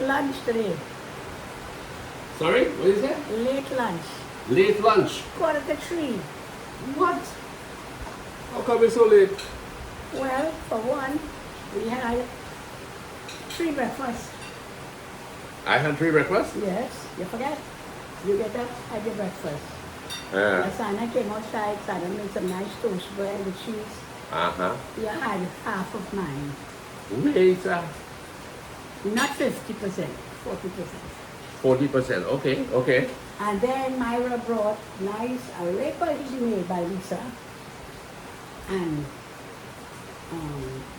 Lunch today. Sorry, what is that? Late lunch. Late lunch. 2:45. What? How come it's so late? Well, for one, we had 3 breakfasts. I had 3 breakfasts? Yes, you forget. You get up, had your breakfast. Yeah. Sana came outside, Sana made some nice toast bread with cheese. Uh-huh. You had half of mine. Wait, Not 50%, 40%. 40%. Okay, okay. And then Myra brought nice arepes made by Lisa. And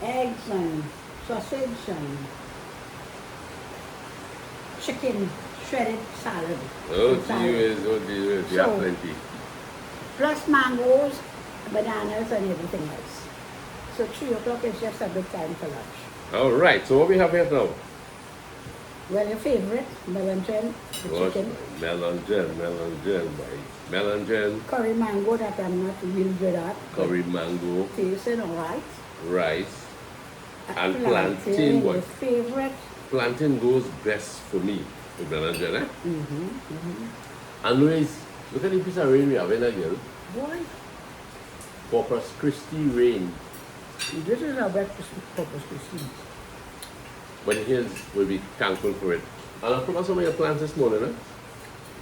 eggs and sausage and chicken shredded salad. Oh, and salad. geez, you have So- plenty. Plus mangoes, bananas and everything else. So 3 o'clock is just a good time for lunch. All right, so what we have here now? Well, your favorite, melangen, the What? chicken, Melangen, curry mango that I'm not real good at. curry mango, Tasting all right. rice, and plantain. The What? favorite. Plantain goes best for me with melangen, eh? And look at the piece of rain we have in again. Boy, Corpus Christi rain. this is our breakfast purpose, Christine. But here's, we'll be thankful for it. And I put out some of your plants this morning, eh?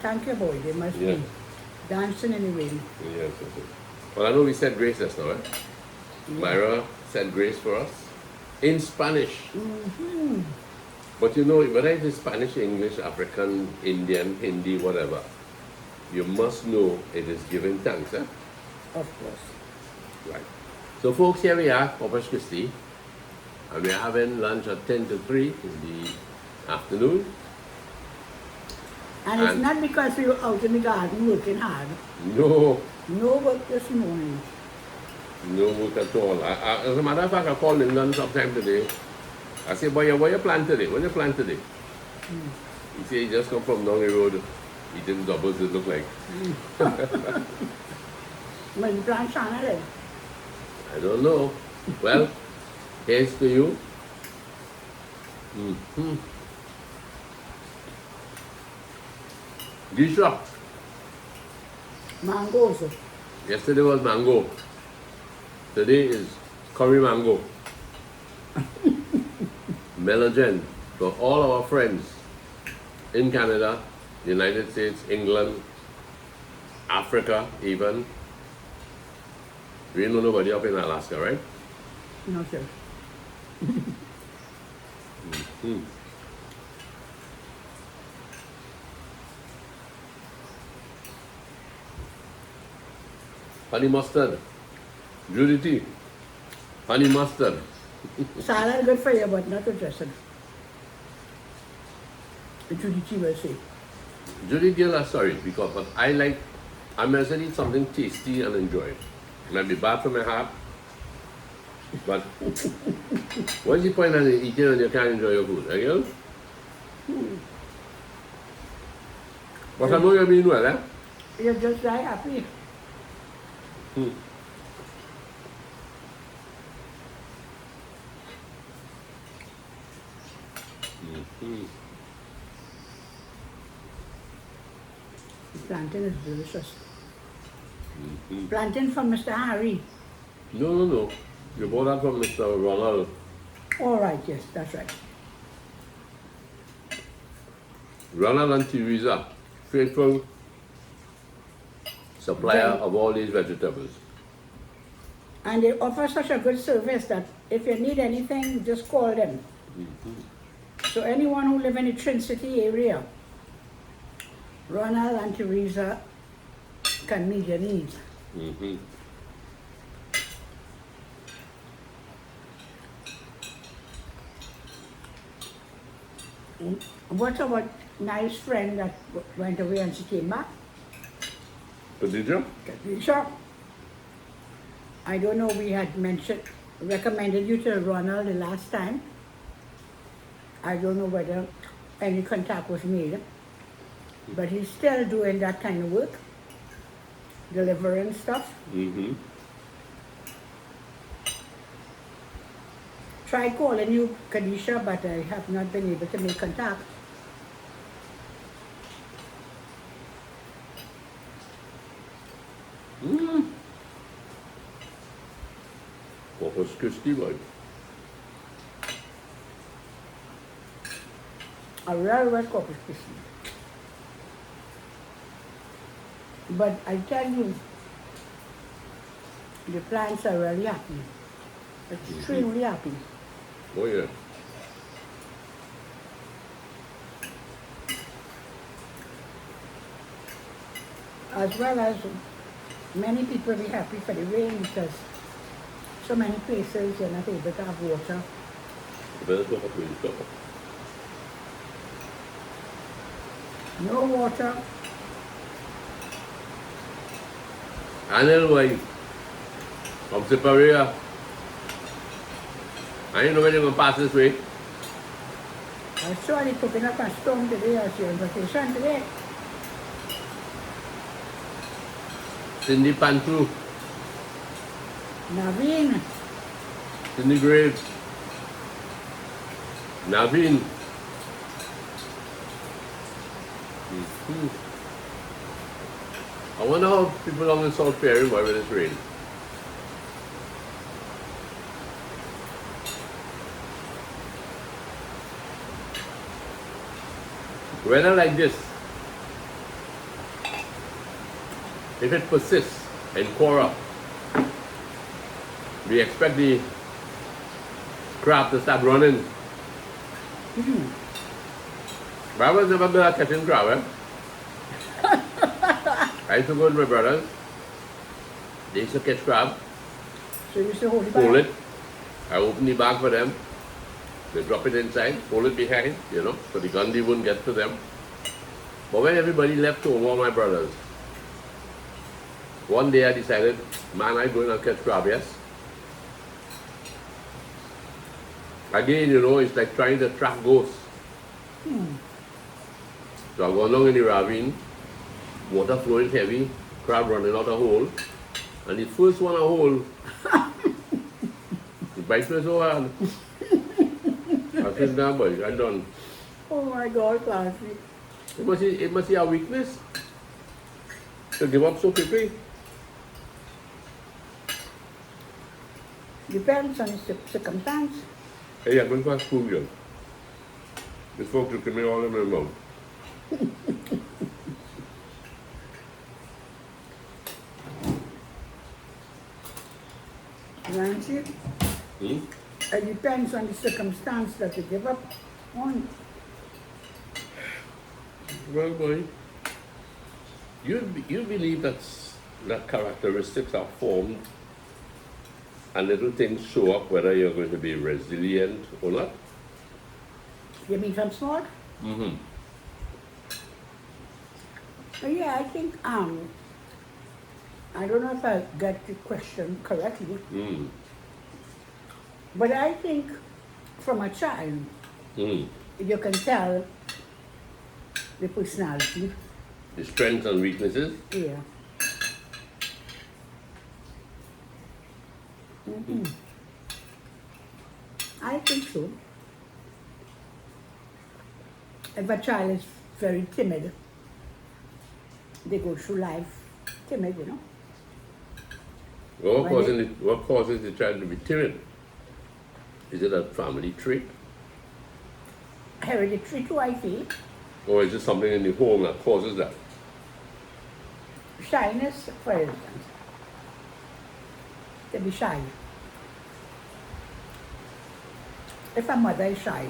Thank you, boy. They must Yeah. be dancing in the rain. Yes, yes. Well, I know we said grace just now, eh? Myra said grace for us in Spanish. But you know, whether it is Spanish, English, African, Indian, Hindi, whatever, you must know it is giving thanks, eh? Of course. Right. So, folks, here we are, Corpus Christi, and we are having lunch at 10 to 3 in the afternoon. And it's And- not because we were out in the garden working hard. No, No work this morning. no work at all. As a matter of fact, I called Lyndon sometime today. I said, boy, what you plant today? What you plant today? He said he just come from down the road eating doubles, it look like. When plant Shana, I don't know. Well, here's to you. Disha. mangoes. Yesterday was mango. Today is curry mango. Melangen for all our friends in Canada, United States, England, Africa even. We know nobody up in Alaska, right? No, sir. Honey mustard. Judy, honey mustard. Salad good for you, but not interested. Judy will say. Judy Gill, sorry, because but I must eat something tasty and enjoy it. It might be bad for my heart, but what's the point of eating and you can't enjoy your food, again? But I know you're being well, eh? You're just very happy. Plantain is delicious. Plantain from Mr. Harry. No. You bought that from Mr. Ronald. All right, yes, that's right. Ronald and Teresa, faithful supplier of all these vegetables. And they offer such a good service that if you need anything, just call them. So anyone who live in the Trin City area, Ronald and Teresa can meet your needs. What about nice friend that went away and she came back? But did you? Sure. I don't know, we had recommended you to Ronald the last time. I don't know whether any contact was made, but he's still doing that kind of work, delivering stuff. tried calling you, Kadisha, but I have not been able to make contact. Corpus Christi, boy. A real West Corpus Christi. But I tell you, the plants are really happy. Extremely happy. Oh, yeah. As well as many people will be happy for the rain because so many places you're not able to have water. Better go up with the top. No water. Anel, boy. From Siparia. I didn't know when you're going to pass this way. I saw they picking up a storm today as your invitation today. Cindy Pantu. Naveen, Cindy Graves. Naveen. I wonder how people along in South faring by with this rain. Weather like this, if it persists and pour up, we expect the crab to start running. But I was never good at catching crab, eh? I used to go with my brothers. They used to catch crab, so you used to hold it back. pull it. I open the bag for them. They drop it inside, pull it behind, you know, so the gundy wouldn't get to them. But when everybody left home, all my brothers, one day I decided, man, I'm going to catch crab, yes? Again, you know, it's like trying to track ghosts. So I go along in the ravine, water flowing heavy, crab running out a hole, and the first one a hole, it bites me so hard. I said, nah, boy, I'm done. Oh my God, Clancy. It must be our weakness to give up so quickly. Depends on the circumstance. Hey, I'm going to ask food again. This folks look at me all in my mouth. Nancy, it depends on the circumstance that you give up on. Well, boy, you believe that characteristics are formed and little things show up whether you're going to be resilient or not? You mean from small? Mm-hmm. But yeah, I think, I don't know if I got the question correctly, but I think from a child, you can tell the personality. The strengths and weaknesses? Yeah. I think so. If a child is very timid, they go through life timid, you know. Well, When what causes the child to be timid? Is it a family trait? Hereditary too, I feel. Or is it something in the home that causes that? Shyness, for instance. To be shy. If a mother is shy,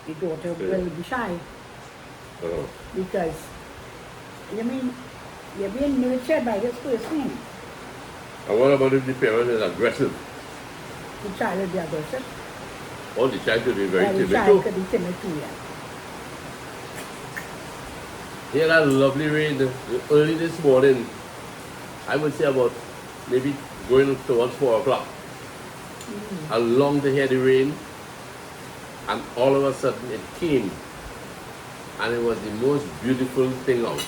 the daughter will be shy. Because, you mean, you're being nurtured by this person. And what about if the parent is aggressive? The child will be aggressive. Or the child could be very Or the timid child too. could be timid too, yeah. Here that lovely rain early this morning, I would say about maybe going towards 4 o'clock. I longed to hear the rain, and all of a sudden it came, and it was the most beautiful thing out.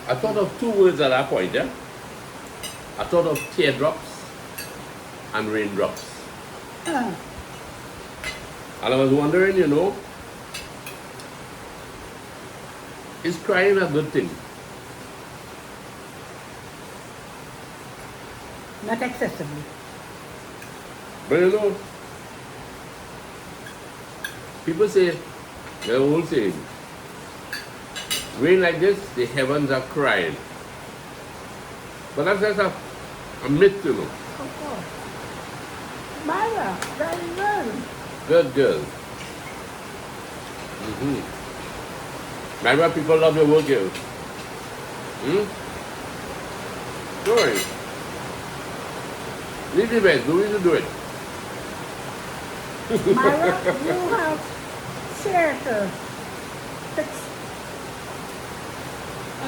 I thought of two words at that point, yeah? I thought of teardrops and raindrops. Uh, And I was wondering, you know, is crying a good thing? not excessively. But you know, people say, the old saying, rain like this, the heavens are crying. But that's just a myth, you know. Of course. Myra, very well. Good girl. Myra, people love your work, girl. Sorry. Leave the bed, do it, do it. Myra, you have circle. Fix.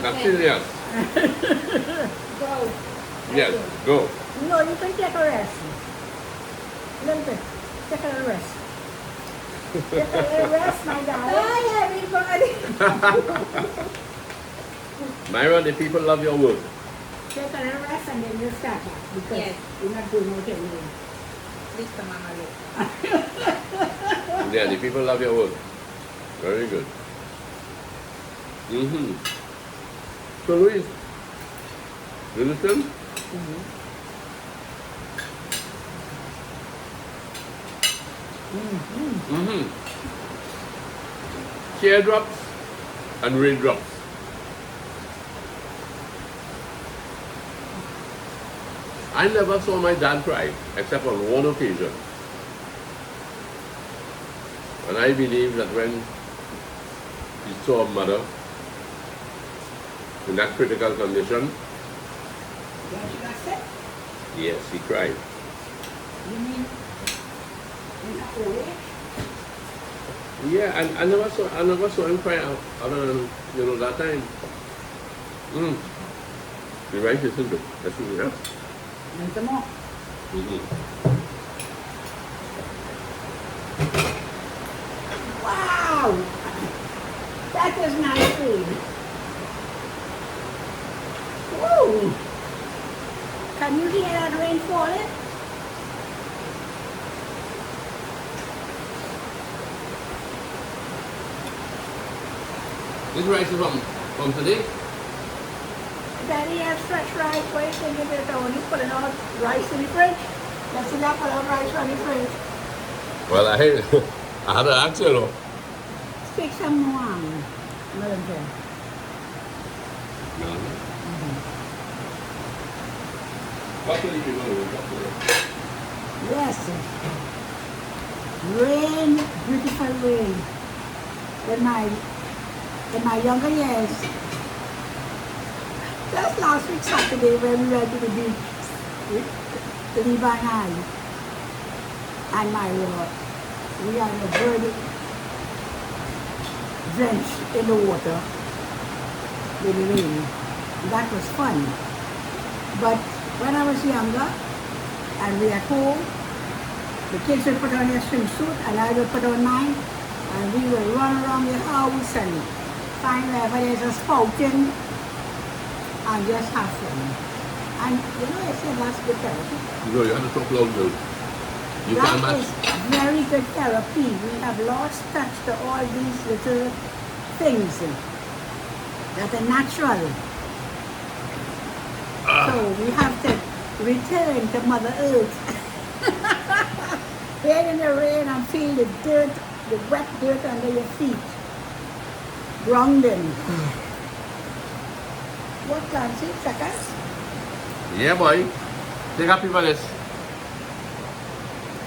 That's Okay, serious. Go. Yes, go. No, you can take a rest. Little bit. Take a rest. Take a little rest, my darling. bye everybody. Myra, the people love your work. Take a little rest and then you start back because Yes. you're not doing no anyway. Mr. Mama look. Yeah, the people love your work. Very good. So Louis, you listen? Teardrops and raindrops. I never saw my dad cry except on one occasion. And I believe that when he saw mother in that critical condition, When she got sick, yes, he cried. you mean in her old age? Yeah, and I never saw him cry other than, you know, that time. The rice is simple. That's what we have. And some more. Wow! That is nice food. Woo! Can you hear that rain falling? This rice is from today. Daddy has fresh rice. What do you think of it? Only putting out rice in the fridge. Let's see that put out rice from the fridge. Well, I had to ask you, though. Speak some more, Melinda. What will you be doing? Yes. Rain, beautiful rain. In my younger years, just last week Saturday when we went to the beach with Levi and my we had a bird drenched in the water with the rain. That was fun. But when I was younger and we at home, the kids would put on their swimsuit and I would put on mine and we would run around the house and find wherever there's a spouting and just have fun. And you know, I said that's good therapy. No, you have to talk loud, girl. You can't That match. is very good therapy. We have lost touch to all these little things that are natural. So we have to return to Mother Earth. Here in the rain and feel the dirt, the wet dirt under your feet. Grounding. What Clancy? Seconds? Yeah, boy. Take up people this.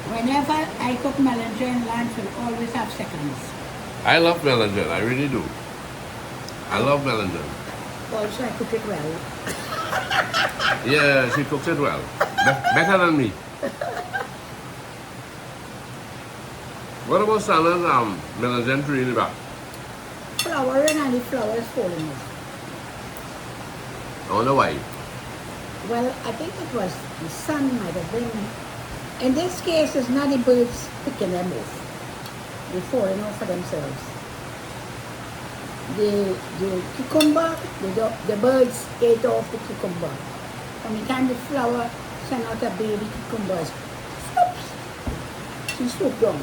Whenever I cook Melangen lunch, we always have seconds. I love Melangen. I really do. I love Melangen. Also, I cook it well. Yeah, she cooks it well. Better than me. What about salad, Melangen Trini back? Flowering and the flowers falling off. I wonder why. Well, I think it was the sun might have been. In this case, it's not the birds picking them off. They're falling off for themselves. The cucumber, the birds ate off the cucumber. From the time the flower sent out a baby cucumbers, oops, She swooped down.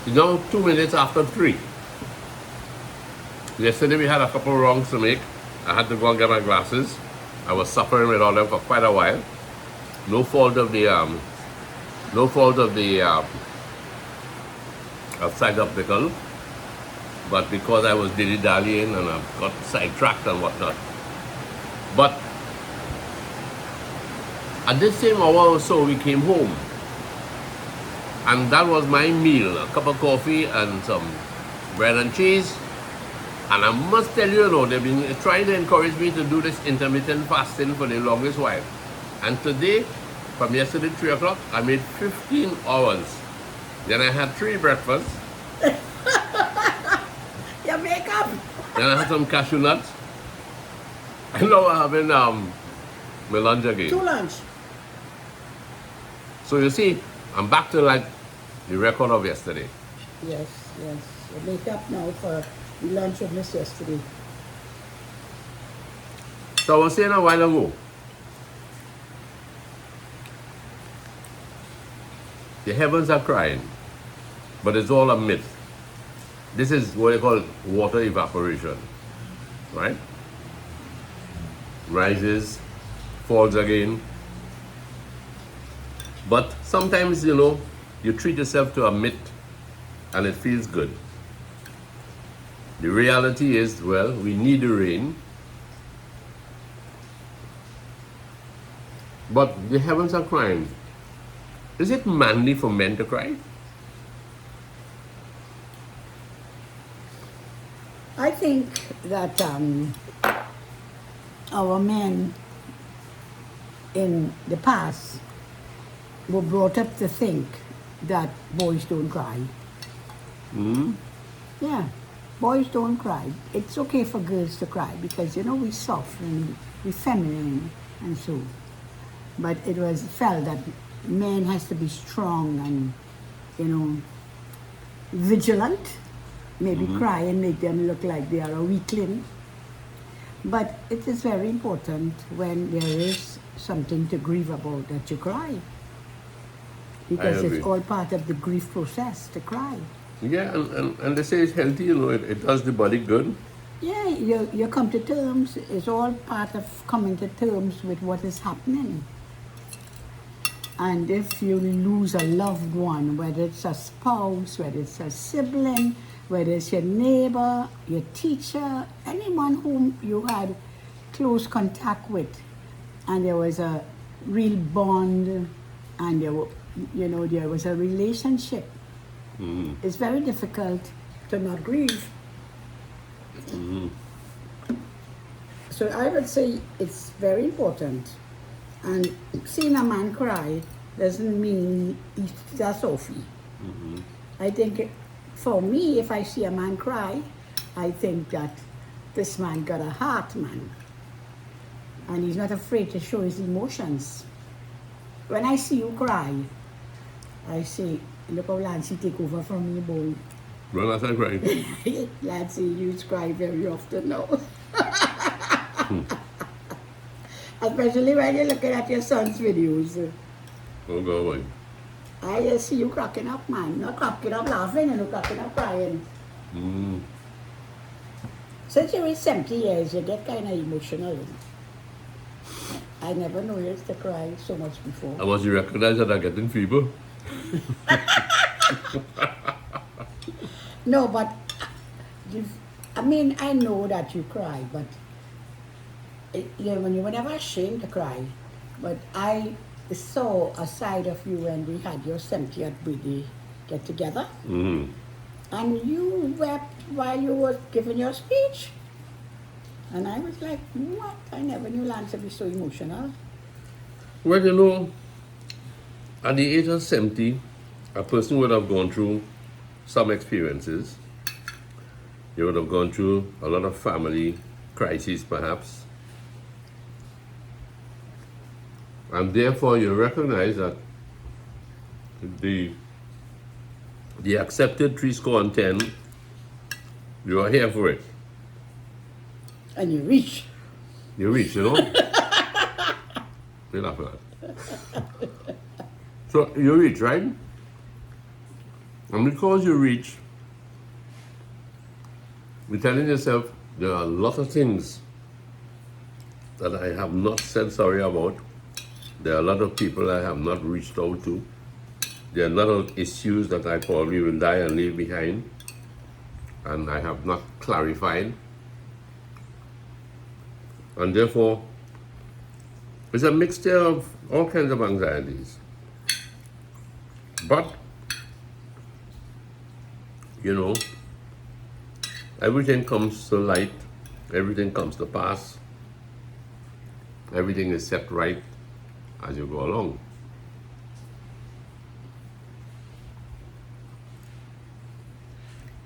It's now 2 minutes after 3. Yesterday we had a couple wrongs to make. I had to go and get my glasses. I was suffering with all them for quite a while. No fault of the outside optical, but because I was dilly-dallying and I got sidetracked and whatnot. But at this same hour or so, we came home, and that was my meal: a cup of coffee and some bread and cheese. And I must tell you, they've been trying to encourage me to do this intermittent fasting for the longest while. And today, from yesterday 3 o'clock, I made 15 hours. Then I had 3 breakfasts. Your makeup. Then I had some cashew nuts. And now I'm having my lunch again. 2 lunch. So you see, I'm back to like the record of yesterday. Yes, yes. Your makeup now for the lunch of Miss yesterday. So I was saying a while ago, the heavens are crying, but it's all a myth. This is what they call water evaporation, right? Rises, falls again. But sometimes, you treat yourself to a myth and it feels good. The reality is, well, we need the rain, but the heavens are crying. Is it manly for men to cry? I think that our men in the past were brought up to think that boys don't cry. Yeah, boys don't cry. It's okay for girls to cry because, we're soft and we're feminine and so. But it was felt that men has to be strong and, vigilant. Maybe cry and make them look like they are a weakling. But it is very important when there is something to grieve about that you cry. Because agree. it's all part of the grief process to cry. Yeah, and they say it's healthy, it does the body good. Yeah, you come to terms, it's all part of coming to terms with what is happening. And if you lose a loved one, whether it's a spouse, whether it's a sibling, whether it's your neighbor, your teacher, anyone whom you had close contact with, and there was a real bond, and there was a relationship, it's very difficult to not grieve. So I would say it's very important. And seeing a man cry doesn't mean he's a Sophie. I think for me, if I see a man cry, I think that this man got a heart, man. And he's not afraid to show his emotions. When I see you cry, I say, look how Lancy take over from me, boy. Well, that's not crying. Lancy, you cry very often now. Especially when you're looking at your son's videos. Oh, go away. I just see you cracking up, man. Not cracking up laughing and cracking up crying. Since you're 70 years, you get kind of emotional. I never know you used to cry so much before. I must recognize that I'm getting fever. No, but I know that you cry, but when you were never ashamed to cry. But I saw a side of you when we had your 70th birthday get together. And you wept while you were giving your speech. And I was like, what? I never knew Lance would be so emotional. Well, at the age of 70, a person would have gone through some experiences. You would have gone through a lot of family crises, perhaps. And therefore, you recognize that the accepted 10, you are here for it. And you reach. You reach, You laugh at that. So you reach, right? And because you reach, you're telling yourself there are a lot of things that I have not said sorry about. There are a lot of people I have not reached out to. There are a lot of issues that I probably will die and leave behind, and I have not clarified. And therefore, it's a mixture of all kinds of anxieties. But, you know, everything comes to light, everything comes to pass, everything is set right as you go along.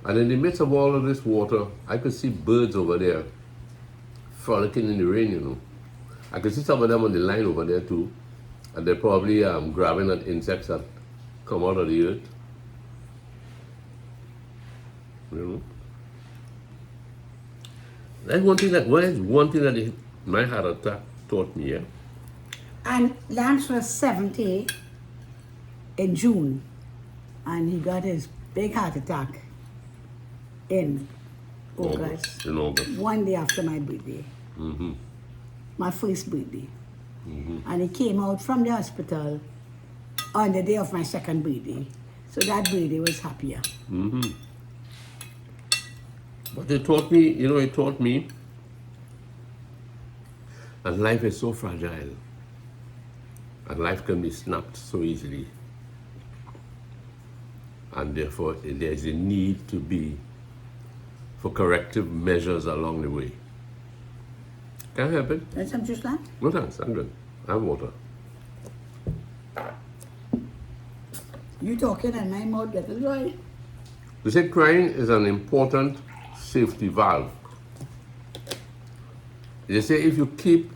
And in the midst of all of this water, I could see birds over there frolicking in the rain, you know. I could see some of them on the line over there too. And they're probably grabbing at insects that come out of the earth. You know. That's one thing that my heart attack taught me, yeah. And Lance was 70 in June, and he got his big heart attack in August. In August. One day after my birthday. Mm-hmm. My first birthday. Mm-hmm. And he came out from the hospital on the day of my second birthday. So that birthday was happier. Mm-hmm. But it taught me, and life is so fragile. And life can be snapped so easily. And therefore, there's a need for corrective measures along the way. Can I help it? Want some juice, Lance? No thanks, I'm good. I have water. You talking and my mouth getting dry. They say crying is an important safety valve. They say if you keep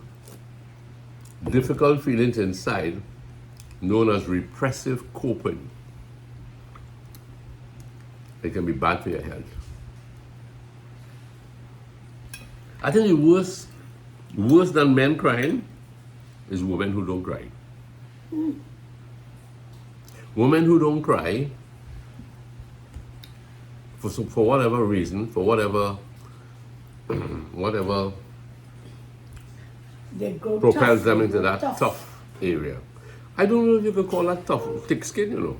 difficult feelings inside, known as repressive coping, it can be bad for your health. I think the worse than men crying is women who don't cry. Women who don't cry, for whatever reason, for whatever They grow propels tough, them they into grow that tough area. I don't know if you could call that tough, thick skin, you know.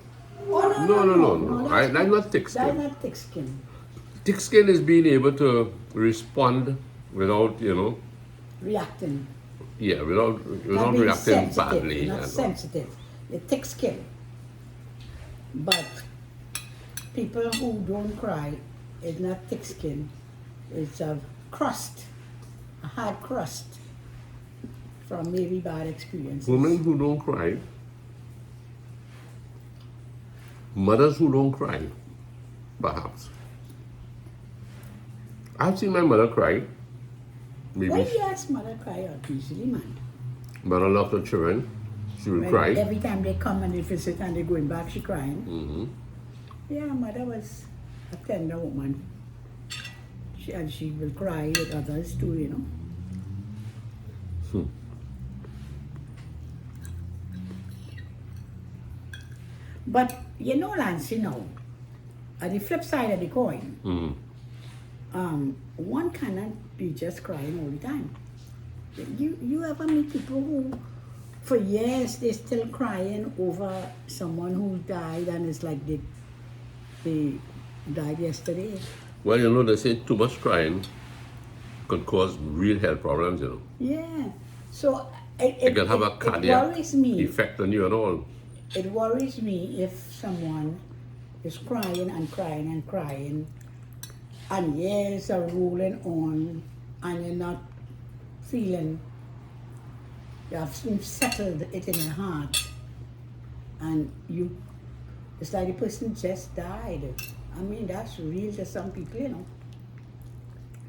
Oh, No. That's not thick That's skin. not thick skin. Thick skin is being able to respond without, Reacting. without Not being reacting sensitive, badly. not and- sensitive. They're thick skin. But people who don't cry is not thick skin. It's a crust, a hard crust from maybe bad experiences. Women who don't cry, mothers who don't cry, perhaps. I've seen my mother cry. Maybe Why do you ask mother cry out usually, man? mother loved her children. She would When cry. every time they come and they visit and they're going back, she crying. Mm-hmm. Yeah, mother was a tender woman. She will cry with others too, you know. But you know, Lance, at the flip side of the coin, one cannot be just crying all the time. You ever meet people who, for years, they're still crying over someone who died and it's like they died yesterday? Well, they say too much crying could cause real health problems, Yeah. So It can have a it cardiac worries me. effect on you and all. It worries me if someone is crying and crying and crying, and years are rolling on, and you're not feeling, you have settled it in your heart, and it's like the person just died. I mean, that's real to some people,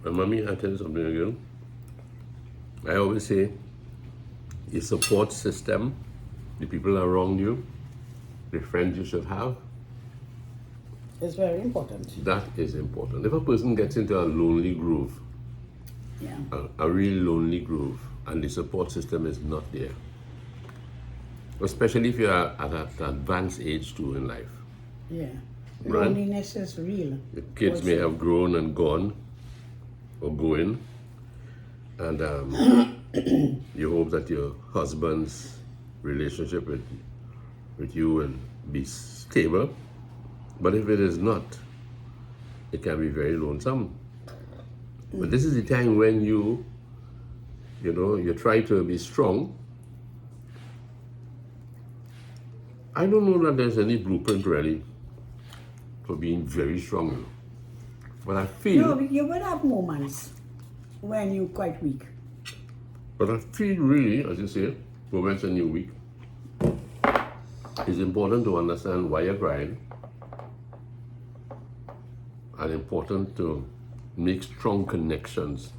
But mommy, I tell you something again. I always say, your support system, the people around you, the friends you should have, It's very important. that is important. If a person gets into a lonely groove, Yeah. a real lonely groove, and the support system is not there, especially if you're at an advanced age too in life. Yeah. Right. Loneliness is real. The kids may Also. have grown and gone or going, and you hope that your husband's relationship with you will be stable. But if it is not, it can be very lonesome. But this is the time when you try to be strong. I don't know that there's any blueprint really for being very strong. But I feel, No, you will have moments when you're quite weak. really, as you say, moments when you're weak, it's important to understand why you're crying, and important to make strong connections.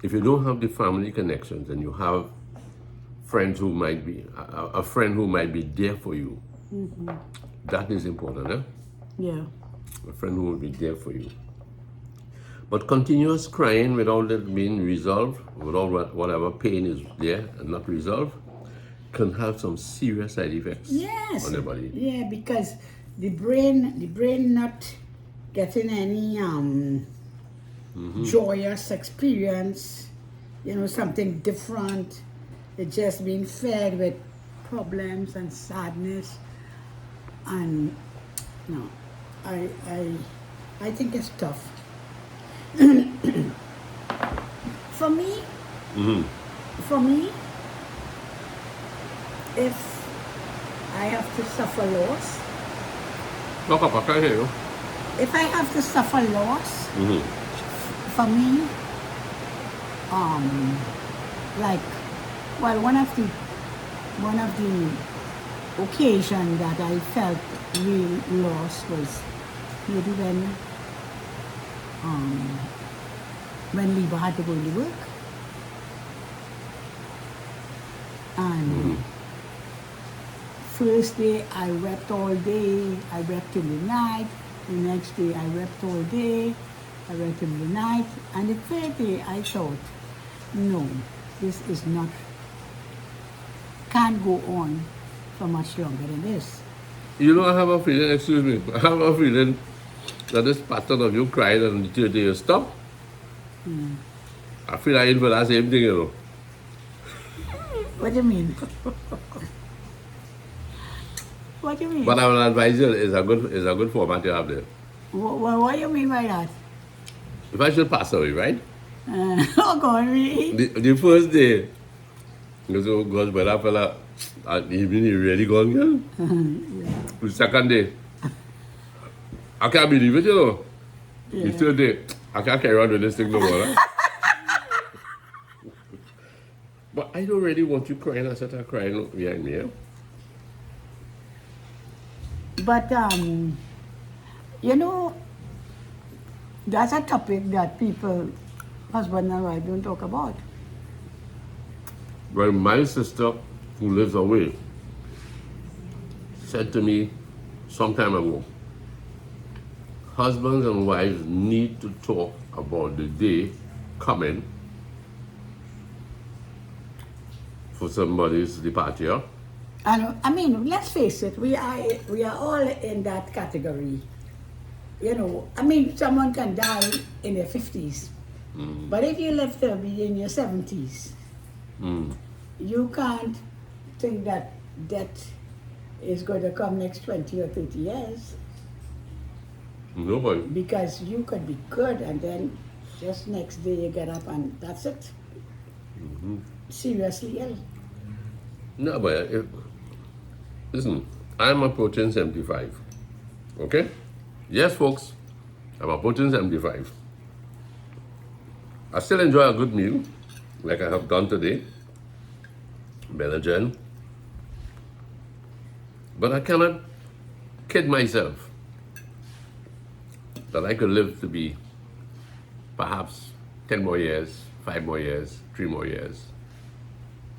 If you don't have the family connections and you have friends who might be, a friend who might be there for you, that is important, eh? Yeah. A friend who will be there for you. But continuous crying without it being resolved, without whatever pain is there and not resolved, can have some serious side effects Yes. on your body. Yeah, because the brain not getting any joyous experience, something different. It's just being fed with problems and sadness, and no, I think it's tough. For me, if I have to suffer loss, Talk up, I can't hear you. if I have to suffer loss, for me, like, well, one of the occasion that I felt real loss was maybe when Liba had to go to work. And first day I wept all day, I wept till the night. The next day I wept all day, I wept till the night. And the third day I thought, no, this is not, can't go on for much longer than this. You know, I have a feeling, excuse me, I have a feeling that this pattern of you crying and the third day you stop. I feel like for that same thing, What do you mean? What do you mean? But I will advise you, it's a good format to have there. What do you mean by that? If I should pass away, right? Oh God, really? The first day, you go, oh gosh, but that fella, he really gone, girl. The second day, I can't believe it, The third day, I can't carry on with this thing no more. Huh? But I don't really want you crying. I started crying behind me. But that's a topic that people, husband and wife, don't talk about. Well, my sister, who lives away, said to me some time ago, husbands and wives need to talk about the day coming for somebody's departure. And I mean, let's face it, we are all in that category. I mean, someone can die in their 50s, but if you live to be in your 70s, you can't think that death is going to come next 20 or 30 years. Nobody. Because you could be good and then just next day you get up and that's it. Seriously ill. No, but listen, I'm approaching 75. Okay? Yes, folks, I'm approaching 75. I still enjoy a good meal, like I have done today. Belgian. But I cannot kid myself that I could live to be perhaps 10 more years, 5 more years, 3 more years,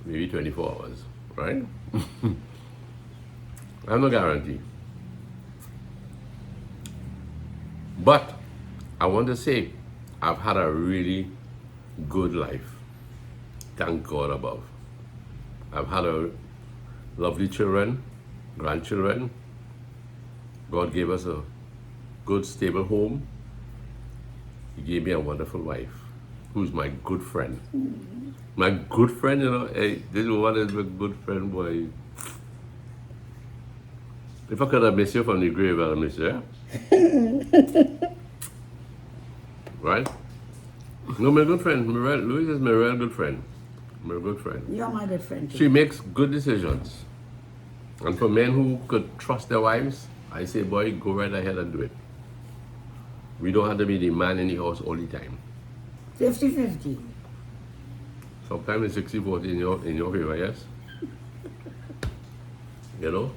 maybe 24 hours, right? I have no guarantee. But I want to say I've had a really good life. Thank God above. I've had lovely children, grandchildren. God gave us a good, stable home. He gave me a wonderful wife, who's my good friend. My good friend, you know, hey, this one is my good friend, boy. If I could have missed you from the grave, I'd have missed you, yeah? Right? No, my good friend, Louise is my real good friend. My good friend. You're my good friend too. She makes good decisions. And for men who could trust their wives, I say, boy, go right ahead and do it. We don't have to be the man in the house all the time. 50-50. Sometimes it's 60-40 in your favor, yes? You know?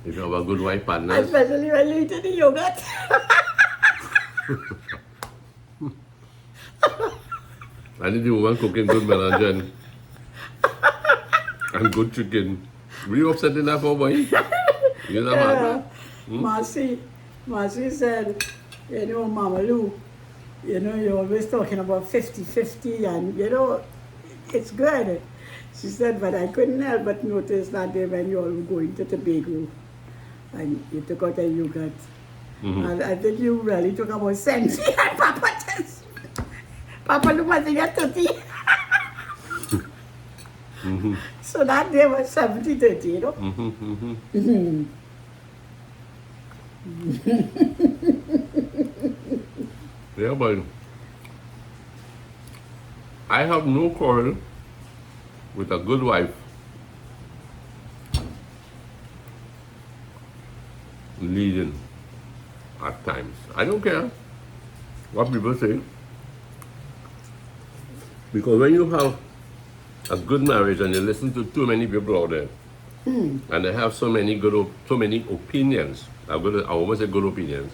If you have a good wife partner. Especially when you eat the yogurt. I need the woman cooking good melange and good chicken. Were you upsetting that for, boy? You know Yeah. Marcy said, you know, Mama Lou, you know, you're always talking about 50-50 and, you know, it's good. She said, but I couldn't help but notice that day when you all were going to Tobago and you took out a yogurt. And I think you really took about sense. And Papa just, Papa Lou was in your 30. So that day was 70-30, you know. Yeah, but I have no quarrel with a good wife leading at times. I don't care what people say. Because when you have a good marriage and you listen to too many people out there, and they have so many opinions, I almost say good opinions.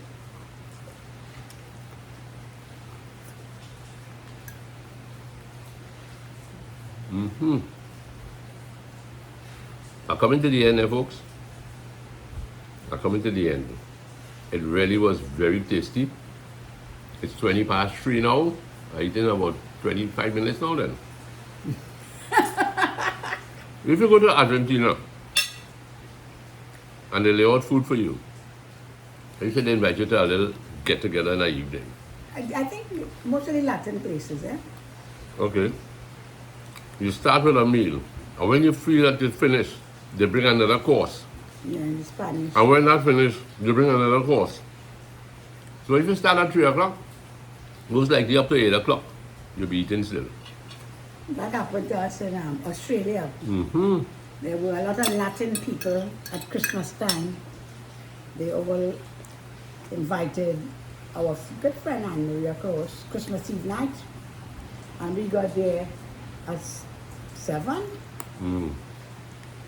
I'm coming to the end, folks. I'm coming to the end. It really was very tasty. It's 3:20 now. I eaten about 25 minutes now then. If you go to Argentina and they lay out food for you, they should invite you to a little get together in the evening. I think most of the Latin places, eh? Okay. You start with a meal, and when you feel that it's finished, they bring another course. Yeah, in Spanish. And when that's finished, they bring another course. So if you start at 3 o'clock, most likely up to 8 o'clock, you'll be eating still. That happened to us in Australia. Mm-hmm. There were a lot of Latin people at Christmas time. They all invited our good friend Anne-Marie, of course, Christmas Eve night. And we got there at 7.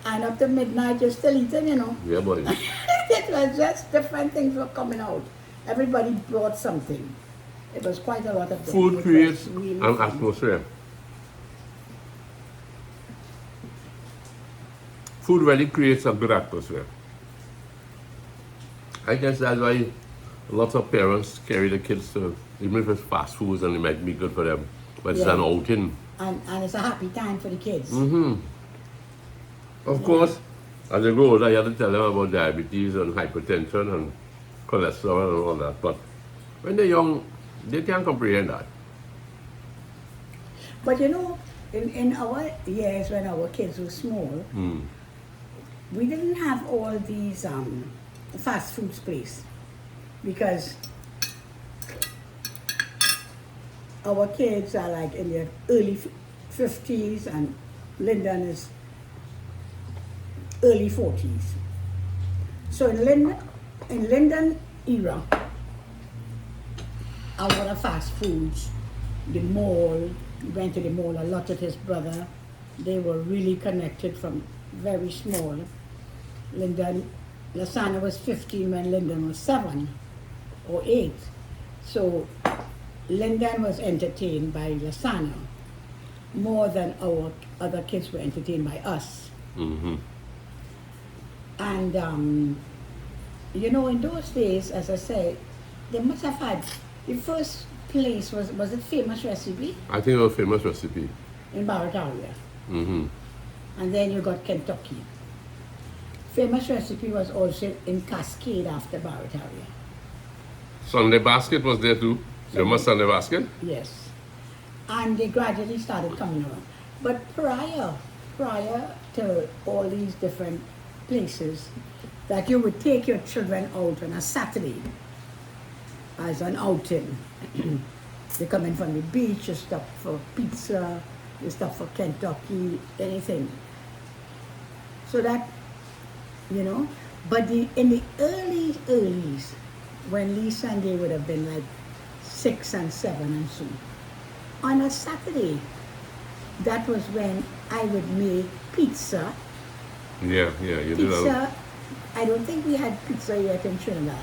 And up to midnight, you're still eating, you know. Yeah, boy. It was just different things were coming out. Everybody brought something. It was quite a lot of them. Food It creates was really an fun. atmosphere. Food really creates a good atmosphere. I guess that's why lots of parents carry the kids to, even if it's fast foods and it might be good for them, but it's Yeah. an outing. And it's a happy time for the kids. Of course, as they grow older, you have to tell them about diabetes and hypertension and cholesterol and all that. But when they're young, they can't comprehend that. But you know, in our years when our kids were small, we didn't have all these fast foods place because our kids are like in their early 50s and Lyndon is early 40s. So in Lyndon era, our fast foods, the mall, we went to the mall a lot with his brother. They were really connected from very small. Lasana was 15 when Lyndon was 7 or 8. So Lyndon was entertained by Lasana more than our other kids were entertained by us. And you know, in those days, as I said, they must have had the first place was it Famous Recipe I think it was a famous recipe. in Barataria. Mm-hmm. And then you got Kentucky. famous recipe was also in Cascade after Barataria. Sunday basket was there too. You remember Sunday basket? Yes. And they gradually started coming around. But prior to all these different places, that you would take your children out on a Saturday as an outing. They come in from the beach, you stop for pizza, you stop for Kentucky, anything. So that, you know, but in the earlys, when Lisa and they would have been like 6 and 7 and so on a Saturday, that was when I would make pizza. Yeah, you did that. Pizza, I don't think we had pizza yet in Trinidad.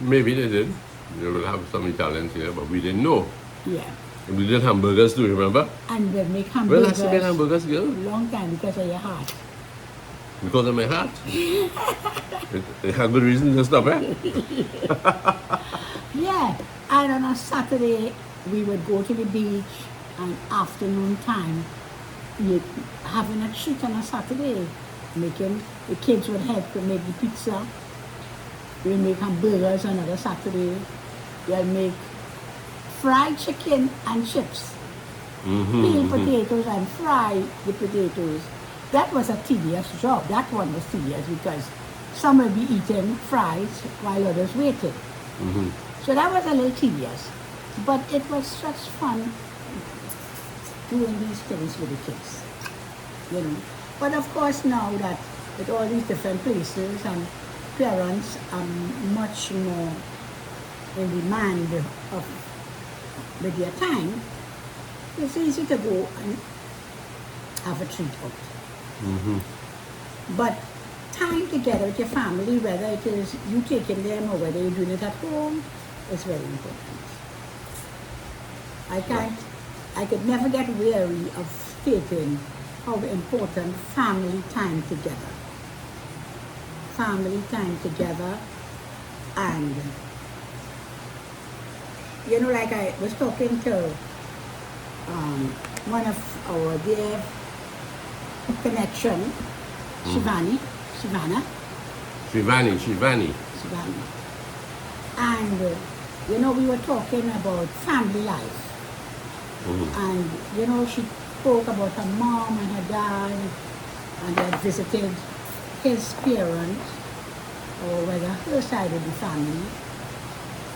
Maybe they did. They will have some Italians here, but we didn't know. Yeah. And we did hamburgers too, remember? And we'd make Well, hamburgers. I made hamburgers, girl. Long time because of your heart. Because of my heart. It had good reason to stop, eh? Yeah. And on a Saturday, we would go to the beach and afternoon time, you having a treat on a Saturday. The kids would help to make the pizza. We'd make hamburgers on another Saturday. We'd make fried chicken and chips. Peel potatoes and fry the potatoes. That was a tedious job. That one was tedious because some would be eating fries while others waited. So that was a little tedious. But it was such fun doing these things with the kids, you know. But of course now that with all these different places and parents are much more in demand of with their time, it's easy to go and have a treat out. But time together with your family, whether it is you taking them or whether you're doing it at home, is very important. I could never get weary of stating how important family time together. Family time together, and you know, like I was talking to one of our dear connection, Shivani, and you know, we were talking about family life. And you know, she spoke about her mom and her dad, and they had visited his parents, or whether her side of the family.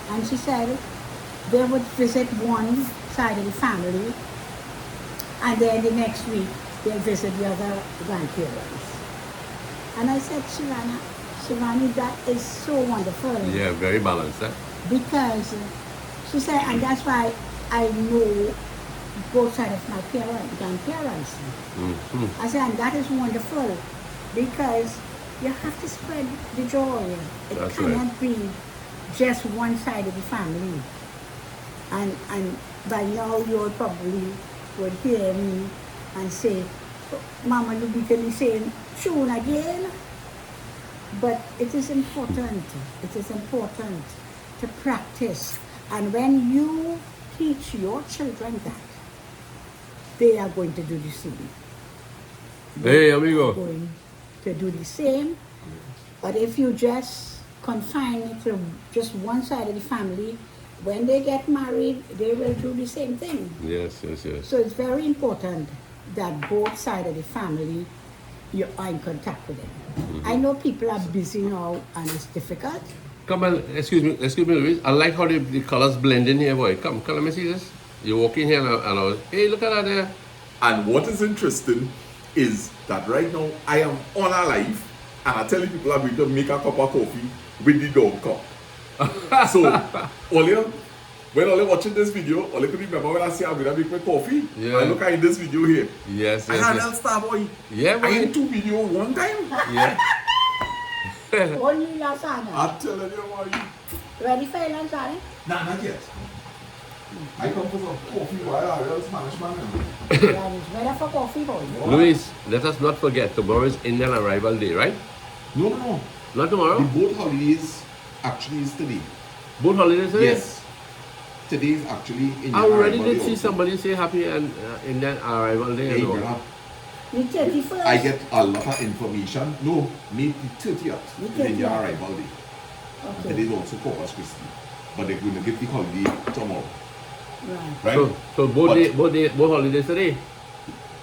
And she said they would visit one side of the family, and then the next week they'll visit the other grandparents. And I said, Shivani, that is so wonderful. Yeah, very balanced, eh? Because she said, and that's why I know both sides of my grandparents. I said, and that is wonderful because you have to spread the joy. It That's cannot right. be just one side of the family. And by now you probably would hear me and say, Mama Lubita is saying, tune again. But it is important to practice. And when you teach your children that, they are going to do the same. Hey, They are amigo. going to do the same. But if you just confine it to just one side of the family, when they get married, they will do the same thing. Yes. So it's very important that both sides of the family, you are in contact with them. I know people are busy now and it's difficult. Come on, excuse me, Louise. I like how the colors blend in here, boy. Come, let me see this. You walk in here and I was, hey, look at that there. And what is interesting is that right now I am on a live and I tell you people I'm going to make a cup of coffee with the dog cup. So, when all you watching this video, all you could remember when I say I'm going to make my coffee. Yeah. I look at this video here. Yes. I had a star boy. Yeah, boy. I in 2 videos one time. Yeah. Only lasagna. I'm telling you, boy. Ready for your lasagna? Nah, not yet. I come for some coffee while I was Spanish man. That is ready for coffee for you. Louise, let us not forget tomorrow is Indian arrival day, right? No. Not The tomorrow? boat holidays actually is today. Both holidays today? Yes. Today is actually Indian I already arrival did day see also. somebody say happy and Indian arrival day. Hey, and all. brother. The 31st. I get a lot of information. No, maybe the 30th The is their 30th. arrival day. And Okay. it is also Corpus Christi. But they're going to give the holiday tomorrow. Right. Right? So both holidays today.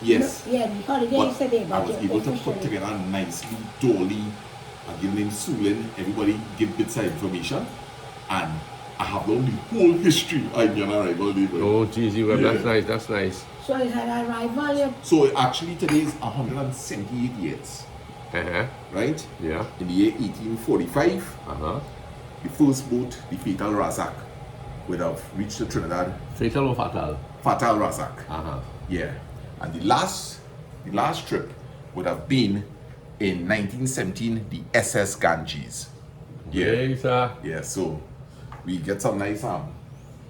Yes. Yeah, the holiday But is today, I but was yeah, able to put officially. together nicely, dolly, and give them Sulin, everybody give bits of information. And I have learned the whole history of your arrival day. But- Oh, geez, well, Yeah. that's nice. That's nice. So it's an arrival. Yeah. So actually today is 178 years, Uh-huh. right? Yeah. In the year 1845, Uh-huh. the first boat, the Fatal Razak, would have reached the Trinidad. Fatal or fatal? Fatal Razak. Uh-huh. Yeah. And the last trip would have been in 1917, the SS Ganges. Yeah, sir. Yeah, so we get some nice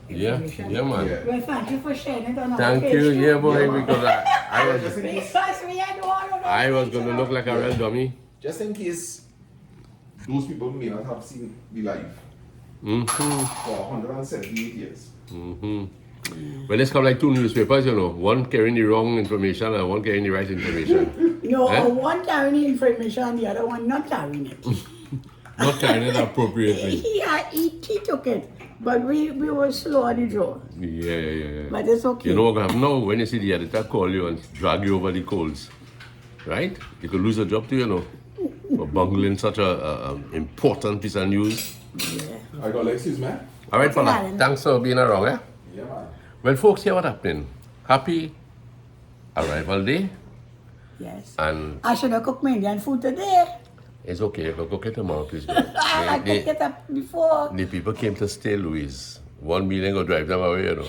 Yeah, yeah, man. Yeah. Well, thank you for sharing it on our Thank page you, too. yeah, boy, Yeah, man. because Because we had all of I was gonna look like a real dummy. Just in case those people may not have seen the live Mm-hmm. for 178 years. Well, it's come like two newspapers, you know. One carrying the wrong information and one carrying the right information. No, Eh? one carrying the information, the other one not carrying it. Not carrying it appropriately. He took it, but we were slow on the draw. Yeah. But it's okay. You know what will happen now when you see the editor call you and drag you over the coals, right? You could lose a job too, you know, for bungling such a important piece of news. Yeah. I got Lexus, man. All right, fella. Darling. Thanks for being around, eh? Yeah, man. Well, folks, here what happening. Happy arrival day, Yes. and I should have cooked my Indian food today. it's okay. You can cook it tomorrow, please. Go. I cooked it up before. The people came to stay, Louise. 1 million go drive them away, you know.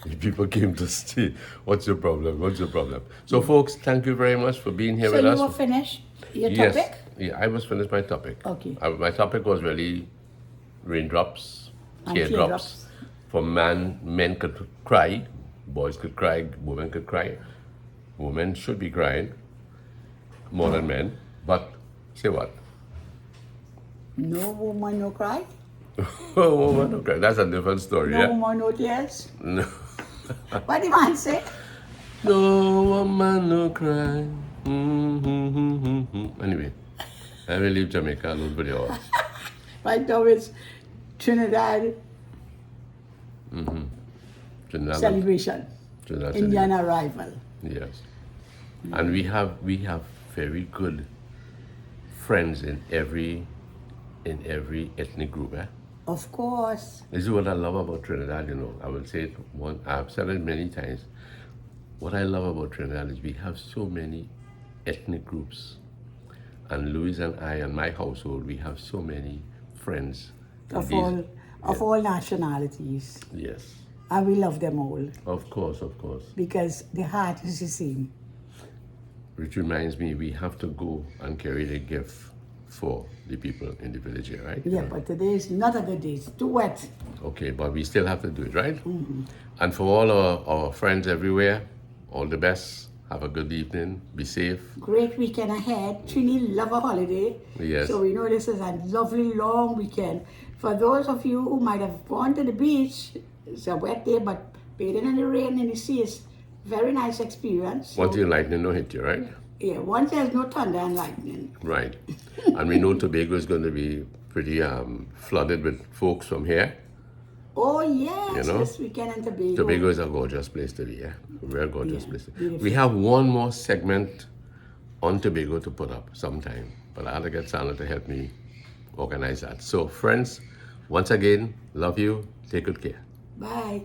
The people came to stay. What's your problem? What's your problem? So, folks, thank you very much for being here So with you us. were finished your Yes. topic? Yeah, I was finished my topic. Okay. My topic was really raindrops, And teardrops. teardrops. For men could cry, boys could cry, women could cry. Women should be crying more than men. But say what? No woman, no cry. Oh, woman, okay, that's a different story. No Yeah. woman, no tears. No. What the man say? No woman, no cry. Anyway, I will leave Jamaica alone for the hours. Right now it's Trinidad Trinidad, celebration. Trinidad, Indian arrival. yes. And we have very good friends in every ethnic group. Eh? Of course. This is what I love about Trinidad. You know, I will say it I've said it many times. What I love about Trinidad is we have so many ethnic groups, and Louise and I and my household, we have so many friends. in Of these- all nationalities. Yes, And we love them all of course. because the heart is the same. Which reminds me, we have to go and carry the gift for the people in the village here, right? Yeah, but today is not a good day. It's too wet. Okay, but we still have to do it, right? And for all our friends everywhere, all the best. Have a good evening. Be safe. Great weekend ahead. Trini love a holiday. Yes. So we know this is a lovely long weekend. For those of you who might have gone to the beach, it's a wet day, but bathing in the rain in the sea is very nice experience. So, Once the lightning don't hit you, right? yeah, once there's no thunder and lightning. Right. And we know Tobago is going to be pretty flooded with folks from here. Oh yes, You know, this weekend in Tobago. Tobago is a gorgeous place to be, yeah? A very gorgeous Yeah, place. beautiful. We have one more segment on Tobago to put up sometime, but I had to get Sandra to help me organize that. So, friends, once again, love you. Take good care. Bye.